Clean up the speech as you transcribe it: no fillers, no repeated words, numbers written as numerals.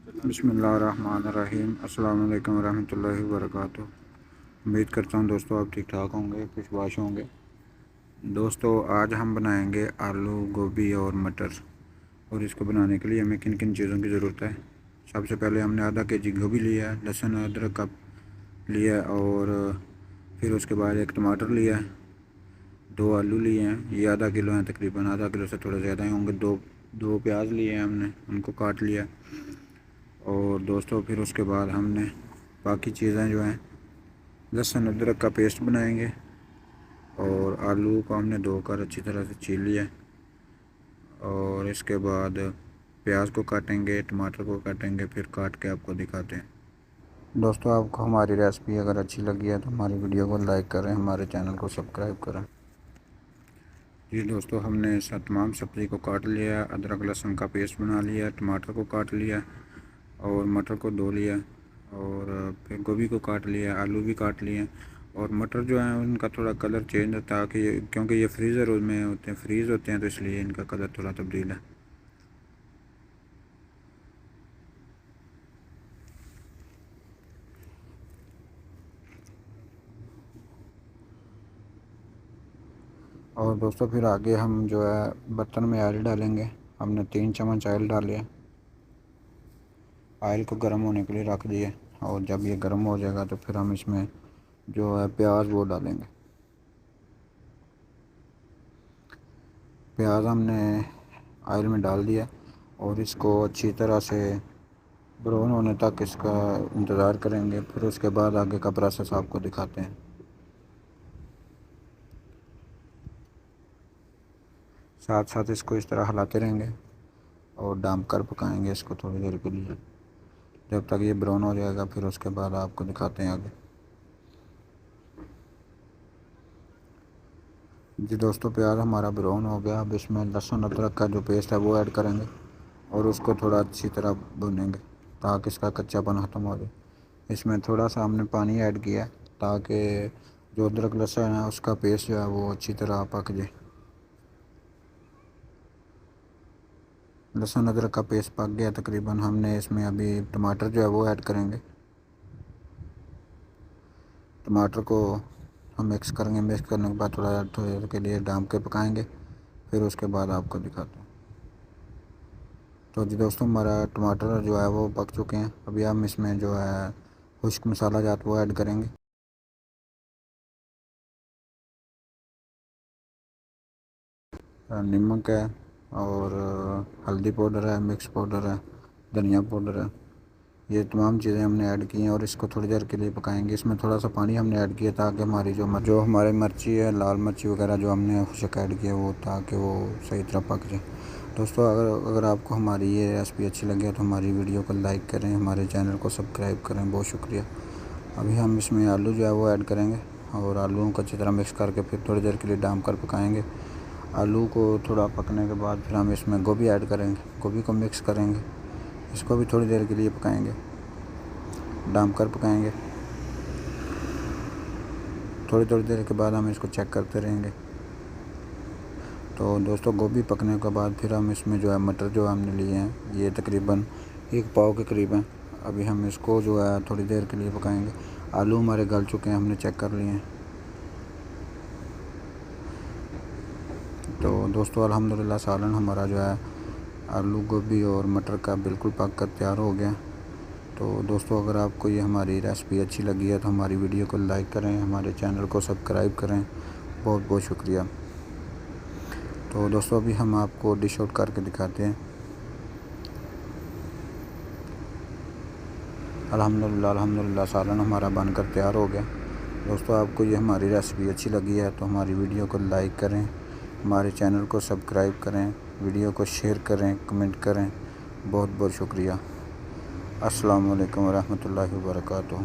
बिस्मिल्लाहिर्रहमानिर्रहीम। अस्सलाम वालेकुम रहमतुल्लाहि व बरकातुहू। उम्मीद करता हूँ दोस्तों आप ठीक ठाक होंगे, खुशबाश होंगे। दोस्तों आज हम बनाएंगे आलू गोभी और मटर, और इसको बनाने के लिए हमें किन किन चीज़ों की ज़रूरत है। सबसे पहले हमने आधा केजी गोभी लिया है, लहसुन अदरक का लिया, और फिर उसके बाद एक टमाटर लिया है, 2 आलू लिए हैं, ये आधा किलो हैं, तकरीबन आधा किलो से थोड़े ज़्यादा ही होंगे। दो प्याज लिए हैं हमने, उनको काट लिया। और दोस्तों फिर उसके बाद हमने बाकी चीज़ें जो हैं, लहसुन अदरक का पेस्ट बनाएंगे, और आलू को हमने धोकर अच्छी तरह से छील लिया, और इसके बाद प्याज को काटेंगे, टमाटर को काटेंगे, फिर काट के आपको दिखाते हैं। दोस्तों आपको हमारी रेसिपी अगर अच्छी लगी है तो हमारी वीडियो को लाइक करें, हमारे चैनल को सब्सक्राइब करें। जी दोस्तों हमने तमाम सब्ज़ी को काट लिया, अदरक लहसुन का पेस्ट बना लिया, टमाटर को काट लिया, और मटर को धो लिया, और फिर गोभी को काट लिया, आलू भी काट लिए। और मटर जो है उनका थोड़ा कलर चेंज होता है, क्योंकि ये फ्रीज़र में होते हैं, फ्रीज़ होते हैं, तो इसलिए इनका कलर थोड़ा तब्दील है। और दोस्तों फिर आगे हम जो है बर्तन में ऑयल डालेंगे। हमने 3 चम्मच ऑयल डाले। ऑयल को गर्म होने के लिए रख दिए, और जब ये गर्म हो जाएगा तो फिर हम इसमें जो है प्याज वो डालेंगे। प्याज हमने ऑयल में डाल दिया, और इसको अच्छी तरह से ब्राउन होने तक इसका इंतज़ार करेंगे। फिर उसके बाद आगे का प्रोसेस आपको दिखाते हैं। साथ साथ इसको इस तरह हिलाते रहेंगे और डाम कर पकाएंगे इसको थोड़ी देर के लिए, जब तक ये ब्राउन हो जाएगा। फिर उसके बाद आपको दिखाते हैं आगे। जी दोस्तों प्याज हमारा ब्राउन हो गया। अब इसमें लहसुन अदरक का जो पेस्ट है वो ऐड करेंगे, और उसको थोड़ा अच्छी तरह भूनेंगे ताकि इसका कच्चापन ख़त्म हो जाए। इसमें थोड़ा सा हमने पानी ऐड किया ताकि जो अदरक लहसुन है उसका पेस्ट जो है वो अच्छी तरह पक जाए। लहसुन अदरक का पेस्ट पक गया तकरीबन। हमने इसमें अभी टमाटर जो है वो ऐड करेंगे। टमाटर को हम मिक्स करेंगे, मिक्स करने के बाद थोड़ी देर के लिए डाम के पकाएंगे। फिर उसके बाद आपको दिखाते हैं। तो जी दोस्तों हमारा टमाटर जो है वो पक चुके हैं। अभी हम इसमें जो है खुश्क मसाला जात वो ऐड करेंगे। नमक है, और हल्दी पाउडर है, मिक्स पाउडर है, धनिया पाउडर है, ये तमाम चीज़ें हमने ऐड की हैं, और इसको थोड़ी देर के लिए पकाएंगे। इसमें थोड़ा सा पानी हमने ऐड किया ताकि हमारी जो हमारी मिर्ची है, लाल मिर्ची वगैरह जो हमने खुशक ऐड किया वो, ताकि वो सही तरह पक जाए। दोस्तों अगर आपको हमारी ये रेसिपी अच्छी लगे तो हमारी वीडियो को लाइक करें, हमारे चैनल को सब्सक्राइब करें। बहुत शुक्रिया। अभी हम इसमें आलू जो है वो ऐड करेंगे, और आलूओं को अच्छी तरह मिक्स करके फिर थोड़ी देर के लिए डाम कर पकाएंगे। आलू को थोड़ा पकने के बाद फिर हम इसमें गोभी ऐड करेंगे, गोभी को मिक्स करेंगे, इसको भी थोड़ी देर के लिए पकाएंगे, डाम कर पकाएंगे। थोड़ी देर के बाद हम इसको चेक करते रहेंगे। तो दोस्तों गोभी पकने के बाद फिर हम इसमें जो है मटर जो हमने लिए हैं, ये तकरीबन 1 पाव के करीब हैं। अभी हम इसको जो है थोड़ी देर के लिए पकाएंगे। आलू हमारे गल चुके हैं, हमने चेक कर लिए हैं। तो दोस्तों अल्हम्दुलिल्लाह सालन हमारा जो है आलू गोभी और मटर का बिल्कुल पक कर तैयार हो गया। तो दोस्तों अगर आपको ये हमारी रेसिपी अच्छी लगी है तो हमारी वीडियो को लाइक करें, हमारे चैनल को सब्सक्राइब करें। बहुत बहुत शुक्रिया। तो दोस्तों अभी हम आपको डिश आउट करके दिखाते हैं। अल्हम्दुलिल्लाह सालन हमारा बनकर तैयार हो गया। दोस्तों आपको ये हमारी रेसिपी अच्छी लगी है तो हमारी वीडियो को लाइक करें, हमारे चैनल को सब्सक्राइब करें, वीडियो को शेयर करें, कमेंट करें। बहुत बहुत शुक्रिया। अस्सलाम वालेकुम रहमतुल्लाहि व बरकातुहू।